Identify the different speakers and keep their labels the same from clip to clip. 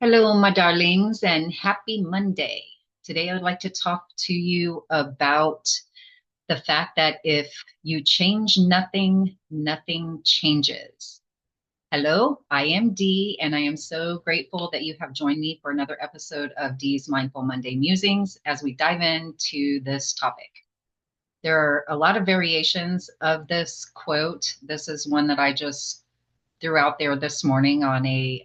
Speaker 1: Hello, my darlings, and happy Monday. Today, I would like to talk to you about the fact that if you change nothing, nothing changes. Hello, I am Dee, and I am so grateful that you have joined me for another episode of Dee's Mindful Monday Musings as we dive into this topic. There are a lot of variations of this quote. This is one that I just threw out there this morning on a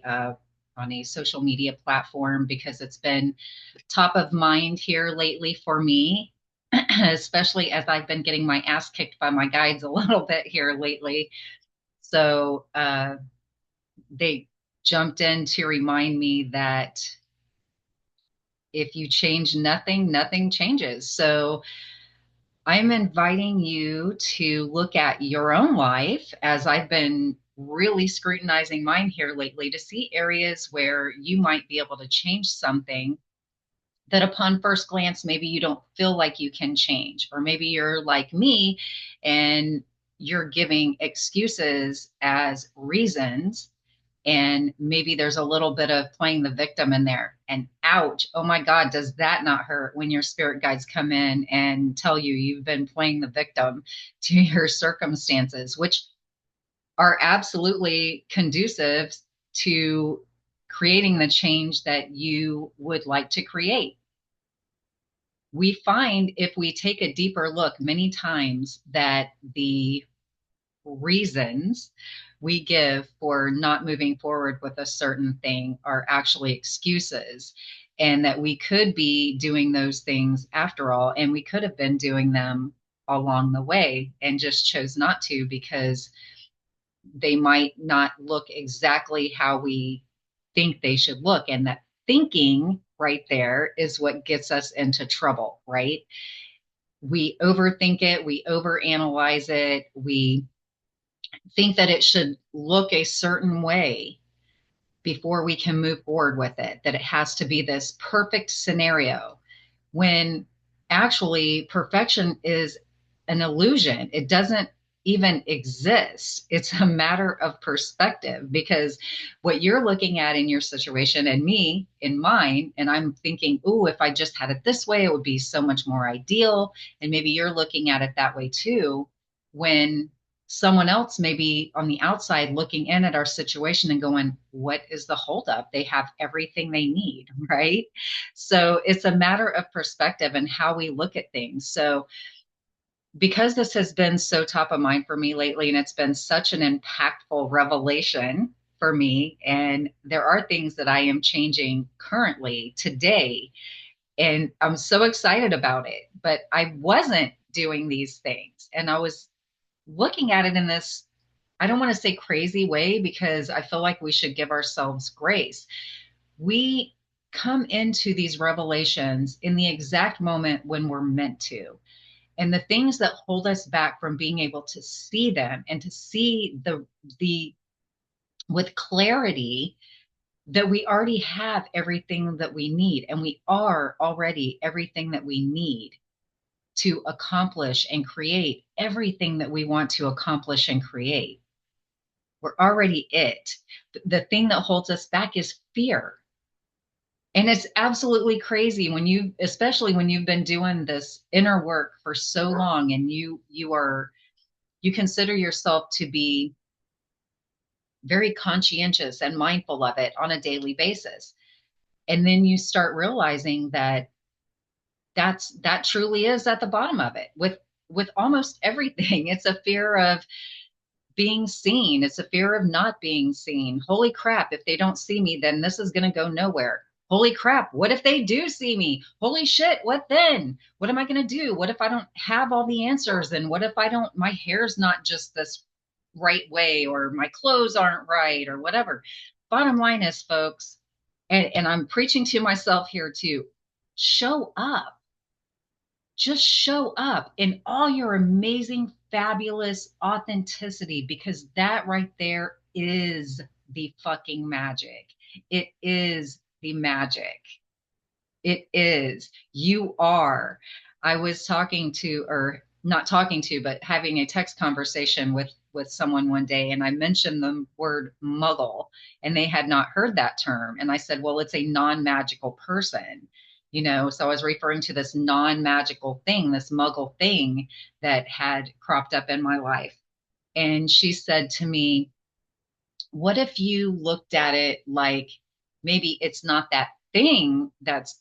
Speaker 1: social media platform because it's been top of mind here lately for me, especially as I've been getting my ass kicked by my guides a little bit here lately. So they jumped in to remind me that if you change nothing, nothing changes. So I'm inviting you to look at your own life as I've been really scrutinizing mine here lately to see areas where you might be able to change something that upon first glance, maybe you don't feel like you can change. Or maybe you're like me and you're giving excuses as reasons, and maybe there's a little bit of playing the victim in there. And ouch, oh my God, does that not hurt when your spirit guides come in and tell you you've been playing the victim to your circumstances, which are absolutely conducive to creating the change that you would like to create. We find if we take a deeper look many times that the reasons we give for not moving forward with a certain thing are actually excuses, and that we could be doing those things after all, and we could have been doing them along the way and just chose not to because they might not look exactly how we think they should look. And that thinking right there is what gets us into trouble, right? We overthink it, we overanalyze it, we think that it should look a certain way before we can move forward with it, that it has to be this perfect scenario, when actually perfection is an illusion. It doesn't even exist. It's a matter of perspective, because what you're looking at in your situation and me in mine, and I'm thinking, oh, if I just had it this way, it would be so much more ideal. And maybe you're looking at it that way too, when someone else may be on the outside looking in at our situation and going, what is the holdup? They have everything they need, right? So it's a matter of perspective and how we look at things. So because this has been so top of mind for me lately, and it's been such an impactful revelation for me, and there are things that I am changing currently today, and I'm so excited about it. But I wasn't doing these things, and I was looking at it in this, I don't want to say crazy way, because I feel like we should give ourselves grace. We come into these revelations in the exact moment when we're meant to. And the things that hold us back from being able to see them and to see the with clarity, that we already have everything that we need, and we are already everything that we need to accomplish and create everything that we want to accomplish and create. We're already it. The thing that holds us back is fear. And it's absolutely crazy when you, especially when you've been doing this inner work for so long, and you consider yourself to be very conscientious and mindful of it on a daily basis. And then you start realizing that that truly is at the bottom of it with almost everything. It's a fear of being seen. It's a fear of not being seen. Holy crap, if they don't see me, then this is going to go nowhere. Holy crap, what if they do see me? Holy shit, what then? What am I going to do? What if I don't have all the answers? And what if I don't, my hair's not just this right way, or my clothes aren't right, or whatever? Bottom line is, folks, and I'm preaching to myself here too, show up. Just show up in all your amazing, fabulous authenticity, because that right there is the fucking magic. It is the magic. It is. You are. I was talking to, or not talking to, but having a text conversation with someone one day and I mentioned the word muggle and they had not heard that term. And I said, well, it's a non-magical person, you know? So I was referring to this non-magical thing, this muggle thing that had cropped up in my life. And she said to me, what if you looked at it like maybe it's not that thing that's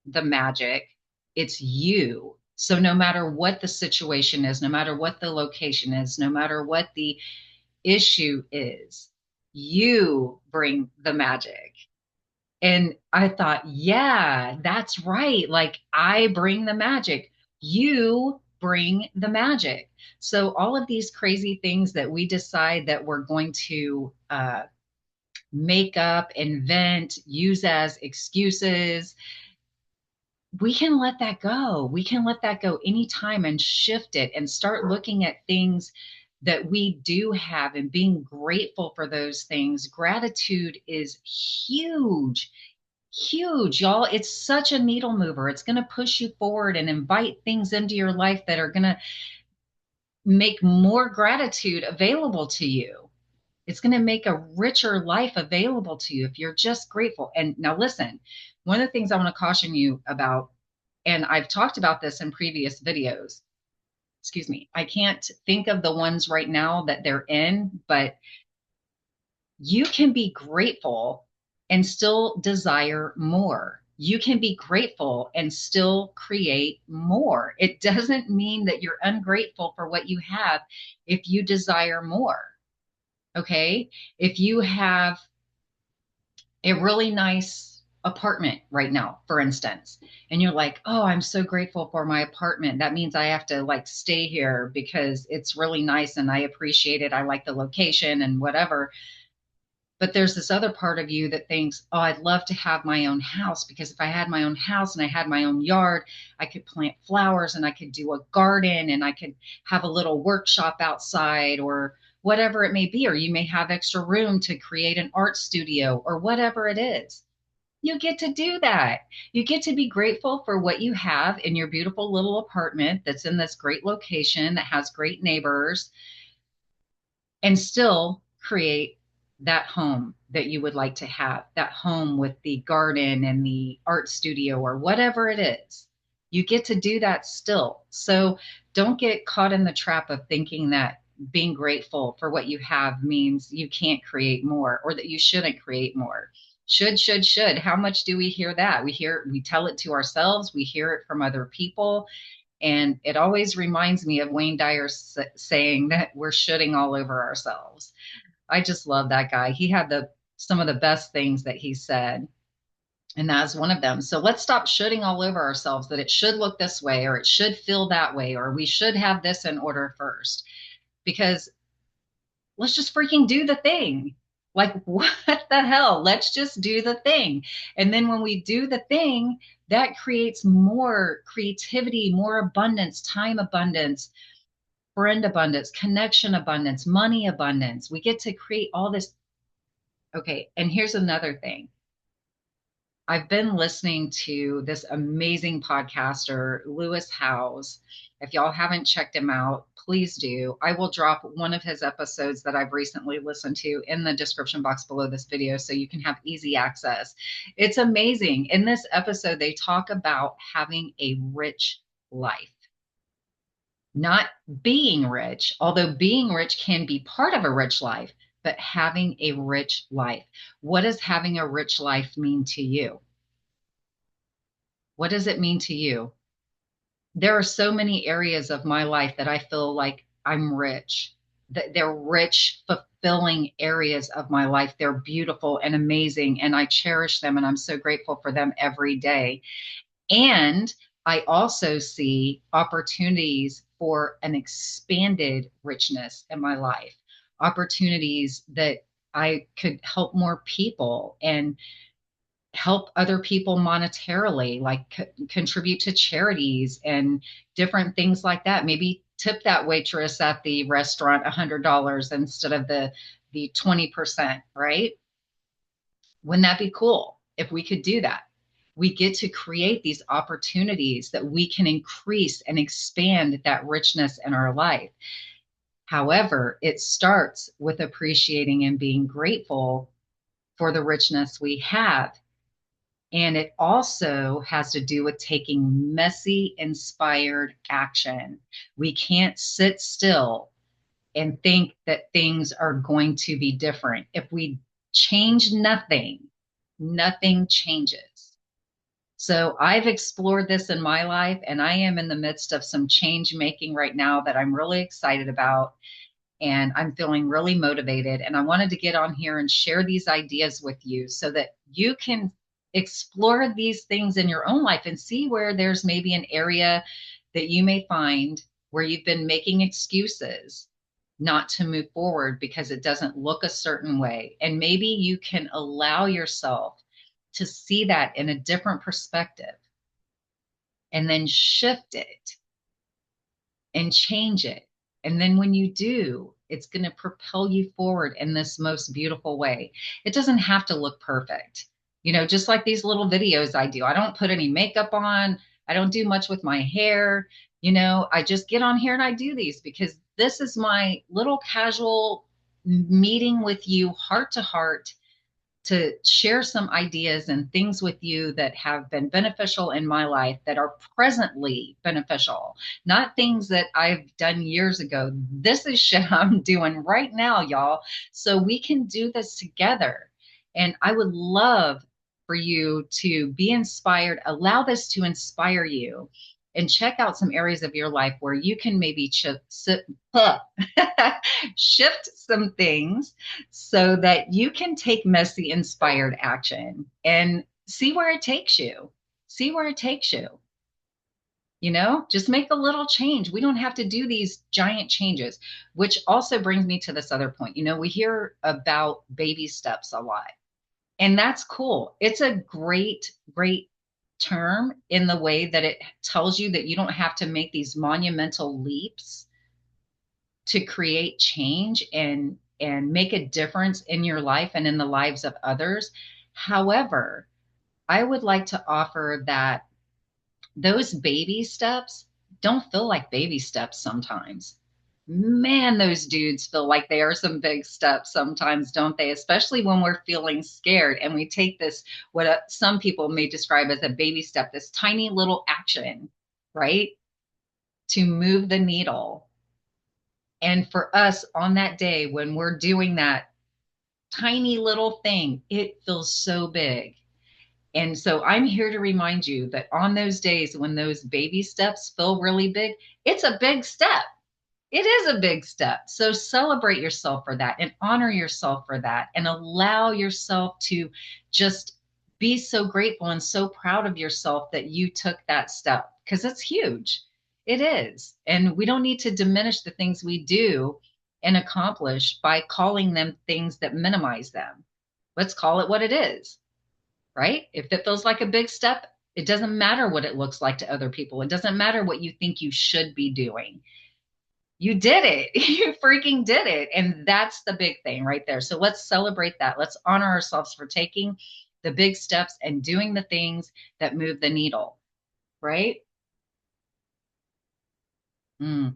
Speaker 1: the magic, it's you. So no matter what the situation is, no matter what the location is, no matter what the issue is, you bring the magic. And I thought, yeah, that's right. Like I bring the magic. You bring the magic. So all of these crazy things that we decide that we're going to make up, invent, use as excuses, we can let that go. We can let that go anytime and shift it and start looking at things that we do have and being grateful for those things. Gratitude is huge, huge, y'all. It's such a needle mover. It's going to push you forward and invite things into your life that are going to make more gratitude available to you. It's going to make a richer life available to you if you're just grateful. And now, listen, one of the things I want to caution you about, and I've talked about this in previous videos, excuse me, I can't think of the ones right now that they're in, but you can be grateful and still desire more. You can be grateful and still create more. It doesn't mean that you're ungrateful for what you have if you desire more. Okay. If you have a really nice apartment right now, for instance, and you're like, oh, I'm so grateful for my apartment. That means I have to like stay here because it's really nice and I appreciate it. I like the location and whatever. But there's this other part of you that thinks, oh, I'd love to have my own house because if I had my own house and I had my own yard, I could plant flowers and I could do a garden and I could have a little workshop outside or whatever it may be. Or you may have extra room to create an art studio or whatever it is. You get to do that. You get to be grateful for what you have in your beautiful little apartment that's in this great location that has great neighbors and still create that home that you would like to have, that home with the garden and the art studio or whatever it is. You get to do that still. So don't get caught in the trap of thinking that being grateful for what you have means you can't create more or that you shouldn't create more. Should. How much do we hear that? We tell it to ourselves, we hear it from other people. And it always reminds me of Wayne Dyer saying that we're shitting all over ourselves. I just love that guy. He had some of the best things that he said, and that's one of them. So let's stop shitting all over ourselves that it should look this way or it should feel that way or we should have this in order first. Because let's just freaking do the thing. Like, what the hell? Let's just do the thing. And then when we do the thing, that creates more creativity, more abundance, time abundance, friend abundance, connection abundance, money abundance. We get to create all this. Okay. And here's another thing. I've been listening to this amazing podcaster, Lewis Howes. If y'all haven't checked him out, please do. I will drop one of his episodes that I've recently listened to in the description box below this video so you can have easy access. It's amazing. In this episode, they talk about having a rich life. Not being rich, although being rich can be part of a rich life, but having a rich life. What does having a rich life mean to you? What does it mean to you? There are so many areas of my life that I feel like I'm rich. That they're rich, fulfilling areas of my life. They're beautiful and amazing, and I cherish them, and I'm so grateful for them every day. And I also see opportunities for an expanded richness in my life, opportunities that I could help more people and help other people monetarily, like contribute to charities and different things like that. Maybe tip that waitress at the restaurant $100 instead of the 20%, right? Wouldn't that be cool if we could do that? We get to create these opportunities that we can increase and expand that richness in our life. However, it starts with appreciating and being grateful for the richness we have. And it also has to do with taking messy, inspired action. We can't sit still and think that things are going to be different. If we change nothing, nothing changes. So I've explored this in my life, and I am in the midst of some change making right now that I'm really excited about. And I'm feeling really motivated. And I wanted to get on here and share these ideas with you so that you can explore these things in your own life and see where there's maybe an area that you may find where you've been making excuses not to move forward because it doesn't look a certain way. And maybe you can allow yourself to see that in a different perspective and then shift it and change it. And then when you do, it's going to propel you forward in this most beautiful way. It doesn't have to look perfect. You know, just like these little videos I do, I don't put any makeup on. I don't do much with my hair. You know, I just get on here and I do these because this is my little casual meeting with you, heart to heart, to share some ideas and things with you that have been beneficial in my life, that are presently beneficial, not things that I've done years ago. This is shit I'm doing right now, y'all. So we can do this together. And I would love for you to be inspired, allow this to inspire you, and check out some areas of your life where you can maybe shift some things so that you can take messy, inspired action and see where it takes you. See where it takes you. You know, just make a little change. We don't have to do these giant changes, which also brings me to this other point. You know, we hear about baby steps a lot, and that's cool. It's a great, great term in the way that it tells you that you don't have to make these monumental leaps to create change and make a difference in your life and in the lives of others. However, I would like to offer that those baby steps don't feel like baby steps sometimes. Man, those dudes feel like they are some big steps sometimes, don't they? Especially when we're feeling scared and we take this, what some people may describe as a baby step, this tiny little action, right? To move the needle. And for us on that day, when we're doing that tiny little thing, it feels so big. And so I'm here to remind you that on those days when those baby steps feel really big, it's a big step. It is a big step. So celebrate yourself for that and honor yourself for that and allow yourself to just be so grateful and so proud of yourself that you took that step because it's huge. It is. And we don't need to diminish the things we do and accomplish by calling them things that minimize them. Let's call it what it is, right? If it feels like a big step, it doesn't matter what it looks like to other people. It doesn't matter what you think you should be doing. You did it. You freaking did it. And that's the big thing right there. So let's celebrate that. Let's honor ourselves for taking the big steps and doing the things that move the needle, right? Mm.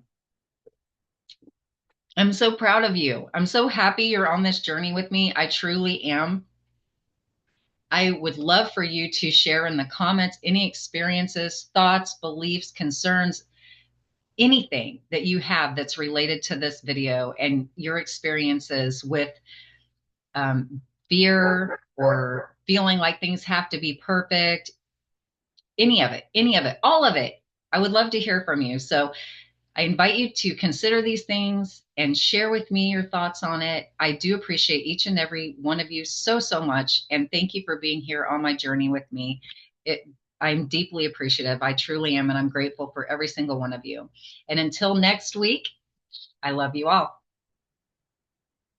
Speaker 1: I'm so proud of you. I'm so happy you're on this journey with me. I truly am. I would love for you to share in the comments any experiences, thoughts, beliefs, concerns, anything that you have that's related to this video and your experiences with fear or feeling like things have to be perfect, any of it, all of it. I would love to hear from you. So I invite you to consider these things and share with me your thoughts on it. I do appreciate each and every one of you so, so much. And thank you for being here on my journey with me. I'm deeply appreciative. I truly am. And I'm grateful for every single one of you. And until next week, I love you all.